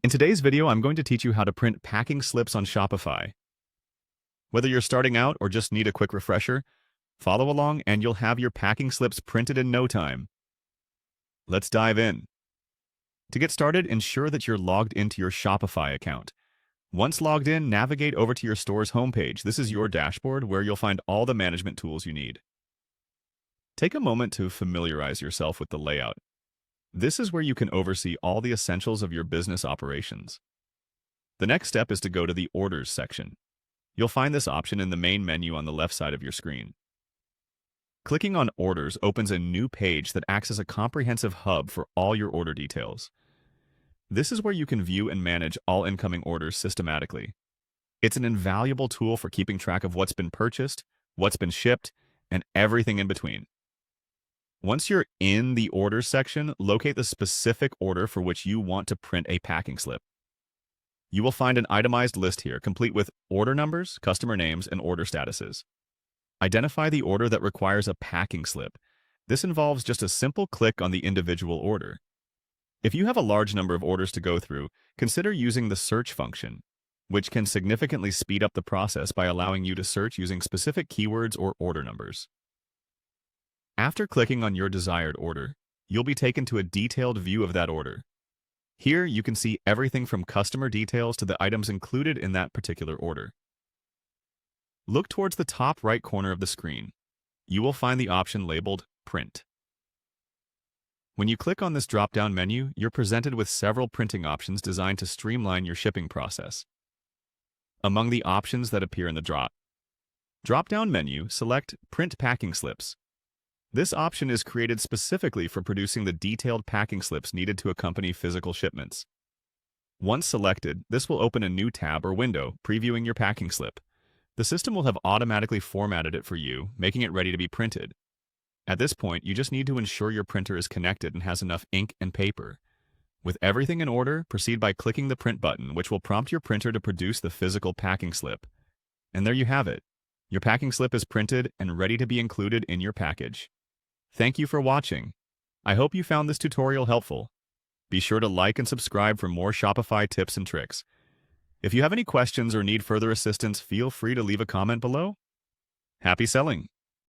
In today's video, I'm going to teach you how to print packing slips on Shopify. Whether you're starting out or just need a quick refresher, follow along and you'll have your packing slips printed in no time. Let's dive in. To get started, ensure that you're logged into your Shopify account. Once logged in, navigate over to your store's homepage. This is your dashboard where you'll find all the management tools you need. Take a moment to familiarize yourself with the layout. This is where you can oversee all the essentials of your business operations. The next step is to go to the Orders section. You'll find this option in the main menu on the left side of your screen. Clicking on Orders opens a new page that acts as a comprehensive hub for all your order details. This is where you can view and manage all incoming orders systematically. It's an invaluable tool for keeping track of what's been purchased, what's been shipped, and everything in between. Once you're in the Orders section, locate the specific order for which you want to print a packing slip. You will find an itemized list here, complete with order numbers, customer names, and order statuses. Identify the order that requires a packing slip. This involves just a simple click on the individual order. If you have a large number of orders to go through, consider using the search function, which can significantly speed up the process by allowing you to search using specific keywords or order numbers. After clicking on your desired order, you'll be taken to a detailed view of that order. Here, you can see everything from customer details to the items included in that particular order. Look towards the top right corner of the screen. You will find the option labeled Print. When you click on this drop-down menu, you're presented with several printing options designed to streamline your shipping process. Among the options that appear in the drop-down menu, select Print Packing Slips. This option is created specifically for producing the detailed packing slips needed to accompany physical shipments. Once selected, this will open a new tab or window previewing your packing slip. The system will have automatically formatted it for you, making it ready to be printed. At this point, you just need to ensure your printer is connected and has enough ink and paper. With everything in order, proceed by clicking the Print button, which will prompt your printer to produce the physical packing slip. And there you have it. Your packing slip is printed and ready to be included in your package. Thank you for watching. I hope you found this tutorial helpful. Be sure to like and subscribe for more Shopify tips and tricks. If you have any questions or need further assistance, feel free to leave a comment below. Happy selling!